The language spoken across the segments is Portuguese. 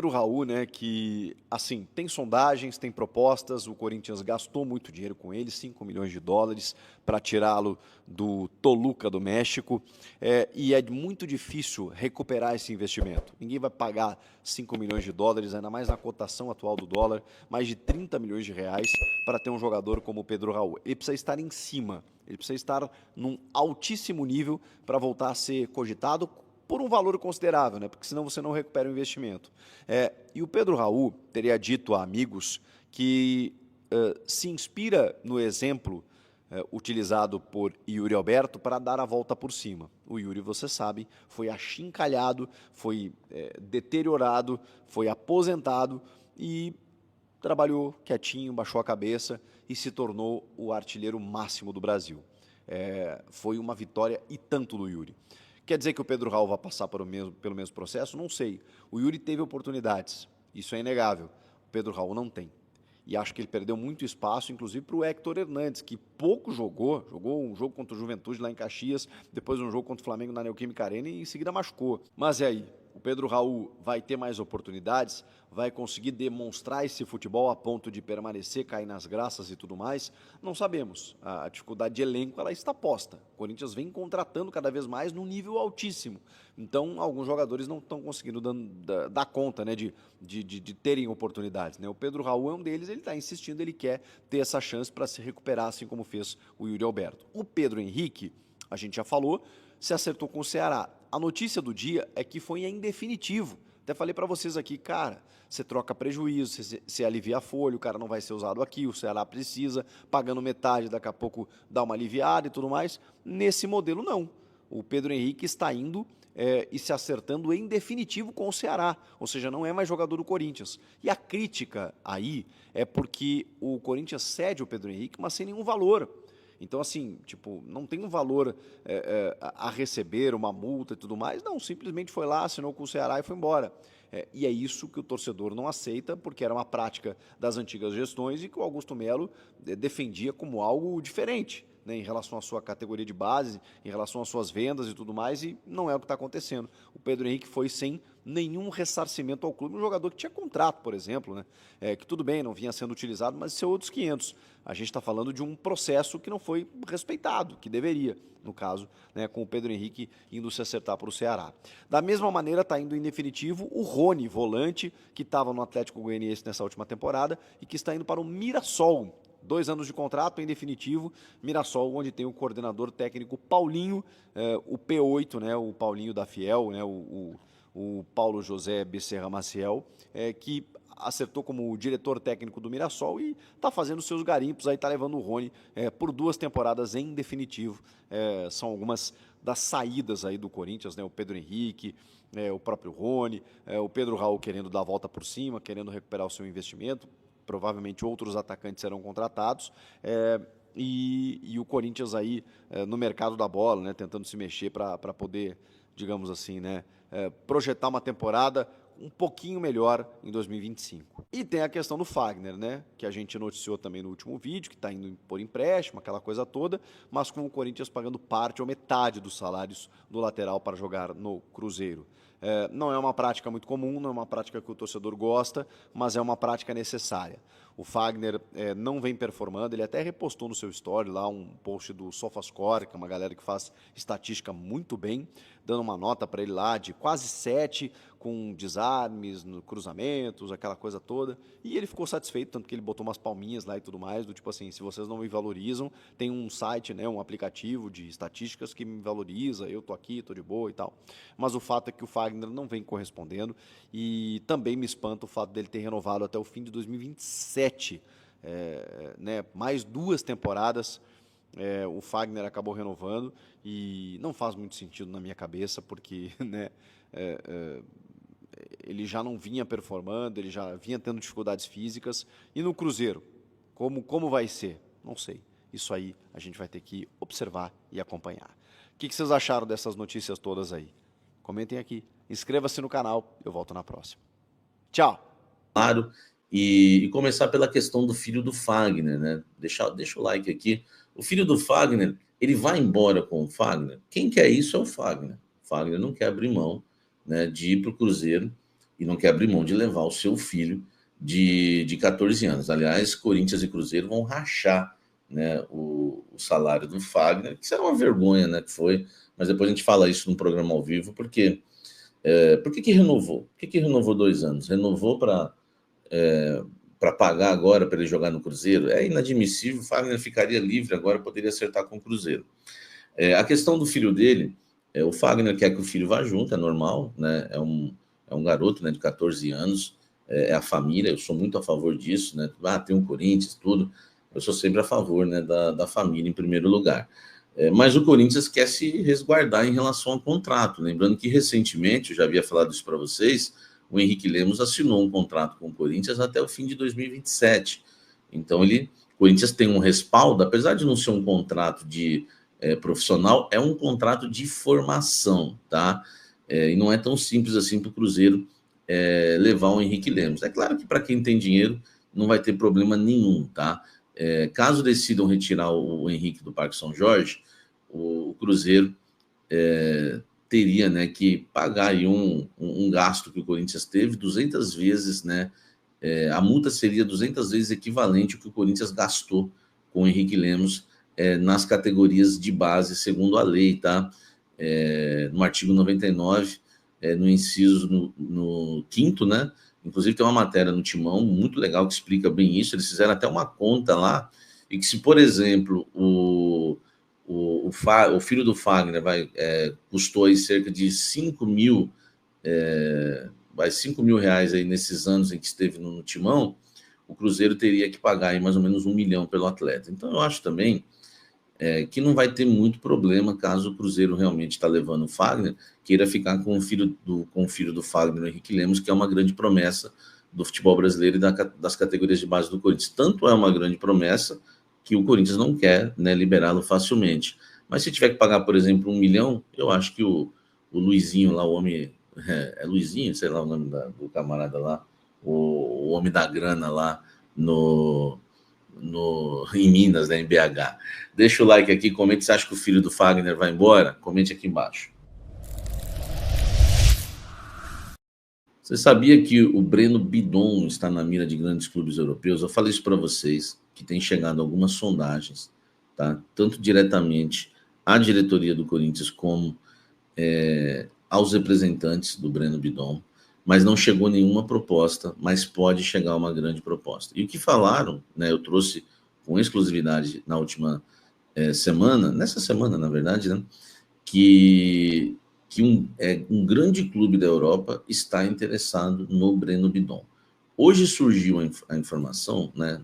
Pro Raul, né, que, assim, tem sondagens, tem propostas, o Corinthians gastou muito dinheiro com ele, 5 milhões de dólares, para tirá-lo do Toluca do México, e é muito difícil recuperar esse investimento. Ninguém vai pagar 5 milhões de dólares, ainda mais na cotação atual do dólar, mais de 30 milhões de reais, para ter um jogador como o Pedro Raul. Ele precisa estar em cima, ele precisa estar num altíssimo nível para voltar a ser cogitado por um valor considerável, né? Porque senão você não recupera o investimento. E o Pedro Raul teria dito a amigos que se inspira no exemplo utilizado por Yuri Alberto para dar a volta por cima. O Yuri, você sabe, foi achincalhado, foi deteriorado, foi aposentado e trabalhou quietinho, baixou a cabeça e se tornou o artilheiro máximo do Brasil. Foi uma vitória e tanto do Yuri. Quer dizer que o Pedro Raul vai passar pelo mesmo processo? Não sei. O Yuri teve oportunidades, isso é inegável. O Pedro Raul não tem. E acho que ele perdeu muito espaço, inclusive para o Héctor Hernandes, que pouco jogou um jogo contra o Juventude lá em Caxias, depois um jogo contra o Flamengo na Neoquímica Arena e em seguida machucou. Mas e aí? O Pedro Raul vai ter mais oportunidades? Vai conseguir demonstrar esse futebol a ponto de permanecer, cair nas graças e tudo mais? Não sabemos. A dificuldade de elenco ela está posta. O Corinthians vem contratando cada vez mais num nível altíssimo. Então, alguns jogadores não estão conseguindo dar conta, né, de terem oportunidades. Né? O Pedro Raul é um deles, ele está insistindo, ele quer ter essa chance para se recuperar, assim como fez o Yuri Alberto. O Pedro Henrique, a gente já falou, se acertou com o Ceará. A notícia do dia é que foi em definitivo. Até falei para vocês aqui, cara, você troca prejuízo, você alivia a folha, o cara não vai ser usado aqui, o Ceará precisa, pagando metade, daqui a pouco dá uma aliviada e tudo mais. Nesse modelo, não. O Pedro Henrique está indo e se acertando em definitivo com o Ceará, ou seja, não é mais jogador do Corinthians. E a crítica aí é porque o Corinthians cede o Pedro Henrique, mas sem nenhum valor. Então, assim, tipo, não tem um valor a receber, uma multa e tudo mais. Não, simplesmente foi lá, assinou com o Ceará e foi embora. E é isso que o torcedor não aceita, porque era uma prática das antigas gestões e que o Augusto Melo defendia como algo diferente, né, em relação à sua categoria de base, em relação às suas vendas e tudo mais, e não é o que está acontecendo. O Pedro Henrique foi sem nenhum ressarcimento ao clube, um jogador que tinha contrato, por exemplo, né, que tudo bem, não vinha sendo utilizado, mas isso é outros 500. A gente está falando de um processo que não foi respeitado, que deveria, no caso, né, com o Pedro Henrique indo se acertar para o Ceará. Da mesma maneira, está indo em definitivo o Rony, volante, que estava no Atlético Goianiense nessa última temporada e que está indo para o Mirassol. 2 anos de contrato, em definitivo, Mirassol, onde tem o coordenador técnico Paulinho, o P8, né, o Paulinho da Fiel, né, o Paulo José Becerra Maciel, que acertou como diretor técnico do Mirassol e está fazendo seus garimpos, aí está levando o Rony por 2 temporadas em definitivo. São algumas das saídas aí do Corinthians, né, o Pedro Henrique, o próprio Rony, o Pedro Raul querendo dar a volta por cima, querendo recuperar o seu investimento. Provavelmente outros atacantes serão contratados, e o Corinthians aí no mercado da bola, né, tentando se mexer para poder, digamos assim, né, projetar uma temporada um pouquinho melhor em 2025. E tem a questão do Fagner, né, que a gente noticiou também no último vídeo, que está indo por empréstimo, aquela coisa toda, mas com o Corinthians pagando parte ou metade dos salários do lateral para jogar no Cruzeiro. Não é uma prática muito comum, não é uma prática que o torcedor gosta, mas é uma prática necessária. O Fagner não vem performando, ele até repostou no seu story lá um post do SofaScore, que é uma galera que faz estatística muito bem, dando uma nota para ele lá de quase 7, com desarmes, cruzamentos, aquela coisa toda, e ele ficou satisfeito, tanto que ele botou umas palminhas lá e tudo mais, do tipo assim, se vocês não me valorizam, tem um site, né, um aplicativo de estatísticas que me valoriza, eu tô aqui, tô de boa e tal. Mas o fato é que o Fagner não vem correspondendo, e também me espanta o fato dele ter renovado até o fim de 2027, né, mais 2 temporadas. O Fagner acabou renovando e não faz muito sentido na minha cabeça, porque né, ele já não vinha performando, ele já vinha tendo dificuldades físicas. E no Cruzeiro, como vai ser? Não sei. Isso aí a gente vai ter que observar e acompanhar. O que vocês acharam dessas notícias todas aí? Comentem aqui. Inscreva-se no canal. Eu volto na próxima. Tchau! Claro, e começar pela questão do filho do Fagner, né? Deixa o like aqui. O filho do Fagner, ele vai embora com o Fagner? Quem quer isso é o Fagner. O Fagner não quer abrir mão, né, de ir para o Cruzeiro e não quer abrir mão de levar o seu filho de 14 anos. Aliás, Corinthians e Cruzeiro vão rachar, né, o salário do Fagner, que isso é uma vergonha, né, que foi, mas depois a gente fala isso no programa ao vivo, porque por que renovou? Por que renovou 2 anos? Renovou para pagar agora para ele jogar no Cruzeiro? É inadmissível, o Fagner ficaria livre agora, poderia acertar com o Cruzeiro. A questão do filho dele, o Fagner quer que o filho vá junto, é normal, né? É um garoto, né, de 14 anos, é a família, eu sou muito a favor disso, né? Tem um Corinthians, tudo, eu sou sempre a favor, né, da família em primeiro lugar. Mas o Corinthians quer se resguardar em relação ao contrato, lembrando que recentemente, eu já havia falado isso para vocês, o Henrique Lemos assinou um contrato com o Corinthians até o fim de 2027. Então, o Corinthians tem um respaldo, apesar de não ser um contrato de profissional, é um contrato de formação, tá? E não é tão simples assim para o Cruzeiro levar o Henrique Lemos. É claro que para quem tem dinheiro não vai ter problema nenhum, tá? Caso decidam retirar o Henrique do Parque São Jorge, o Cruzeiro teria, né, que pagar aí um gasto que o Corinthians teve 200 vezes, né? A multa seria 200 vezes equivalente ao que o Corinthians gastou com o Henrique Lemos nas categorias de base, segundo a lei, tá? No artigo 99, no inciso no 5º, né? Inclusive tem uma matéria no Timão muito legal que explica bem isso. Eles fizeram até uma conta lá, e que se, por exemplo, o filho do Fagner custou aí cerca de 5 mil, 5 mil reais aí nesses anos em que esteve no Timão, o Cruzeiro teria que pagar aí mais ou menos 1 milhão pelo atleta. Então eu acho também que não vai ter muito problema caso o Cruzeiro realmente está levando o Fagner, queira ficar com o filho do Fagner, o Henrique Lemos, que é uma grande promessa do futebol brasileiro e das categorias de base do Corinthians. Tanto é uma grande promessa que o Corinthians não quer, né, liberá-lo facilmente. Mas se tiver que pagar, por exemplo, 1 milhão, eu acho que o Luizinho lá, o homem... É Luizinho, sei lá o nome do camarada lá, o homem da grana lá em Minas, né, em BH. Deixa o like aqui, comente se acha que o filho do Fagner vai embora. Comente aqui embaixo. Você sabia que o Breno Bidon está na mira de grandes clubes europeus? Eu falei isso para vocês, que tem chegado algumas sondagens, tá? Tanto diretamente à diretoria do Corinthians como aos representantes do Breno Bidon, mas não chegou nenhuma proposta, mas pode chegar uma grande proposta. E o que falaram, né, eu trouxe com exclusividade na última semana, nessa semana, na verdade, né, que um grande clube da Europa está interessado no Breno Bidon. Hoje surgiu a informação, né,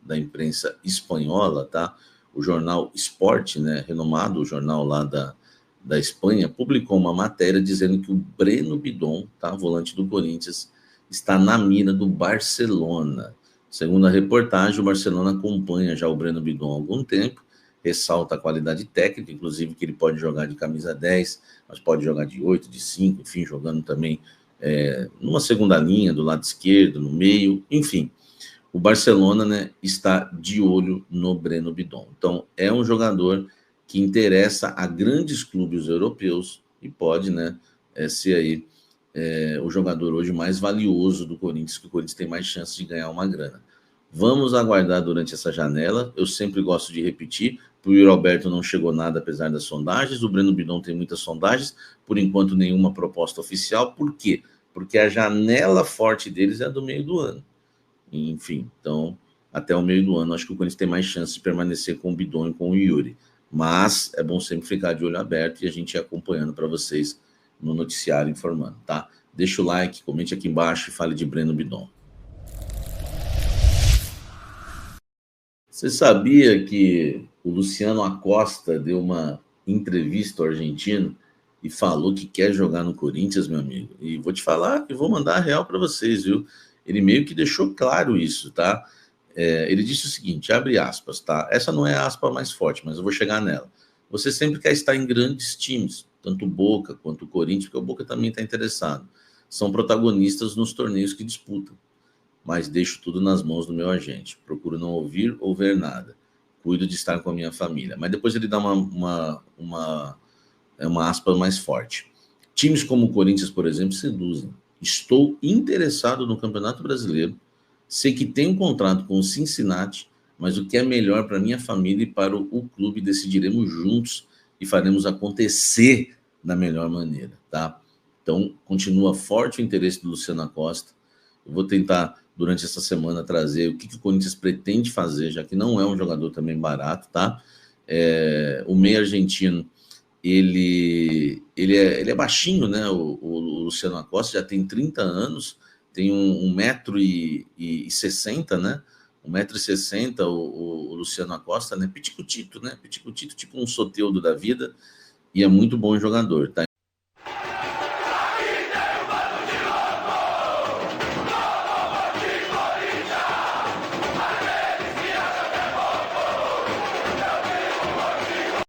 da imprensa espanhola, tá? O jornal Sport, né, renomado, o jornal lá da Espanha, publicou uma matéria dizendo que o Breno Bidon, tá, volante do Corinthians, está na mira do Barcelona. Segundo a reportagem, o Barcelona acompanha já o Breno Bidon há algum tempo, ressalta a qualidade técnica, inclusive que ele pode jogar de camisa 10, mas pode jogar de 8, de 5, enfim, jogando também numa segunda linha, do lado esquerdo, no meio, enfim. O Barcelona, né, está de olho no Breno Bidon. Então, é um jogador que interessa a grandes clubes europeus e pode, né, ser aí o jogador hoje mais valioso do Corinthians, que o Corinthians tem mais chance de ganhar uma grana. Vamos aguardar durante essa janela. Eu sempre gosto de repetir, para o Yuri Alberto não chegou nada apesar das sondagens, o Breno Bidon tem muitas sondagens, por enquanto nenhuma proposta oficial. Por quê? Porque a janela forte deles é do meio do ano. Enfim, então, até o meio do ano, acho que o Corinthians tem mais chance de permanecer com o Bidon e com o Yuri. Mas é bom sempre ficar de olho aberto e a gente ir acompanhando para vocês no noticiário informando, tá? Deixa o like, comente aqui embaixo e fale de Breno Bidon. Você sabia que o Luciano Acosta deu uma entrevista ao argentino e falou que quer jogar no Corinthians, meu amigo? E vou te falar e vou mandar a real para vocês, viu? Ele meio que deixou claro isso, tá? Ele disse o seguinte, abre aspas, tá? Essa não é a aspa mais forte, mas eu vou chegar nela. Você sempre quer estar em grandes times, tanto o Boca quanto o Corinthians, porque o Boca também está interessado. São protagonistas nos torneios que disputam. Mas deixo tudo nas mãos do meu agente. Procuro não ouvir ou ver nada. Cuido de estar com a minha família. Mas depois ele dá uma aspa mais forte. Times como o Corinthians, por exemplo, seduzem. Estou interessado no Campeonato Brasileiro. Sei que tem um contrato com o Cincinnati, mas o que é melhor para minha família e para o clube decidiremos juntos e faremos acontecer da melhor maneira, tá? Então, continua forte o interesse do Luciano Acosta. Eu vou tentar, durante essa semana, trazer o que o Corinthians pretende fazer, já que não é um jogador também barato, tá? O meio argentino, ele é baixinho, né? O Luciano Acosta já tem 30 anos, tem 1,60 m, né? 1,60 m o Luciano Acosta, né? Piticutito, né? Piticutito, tipo um Soteldo da vida, e é muito bom jogador, tá?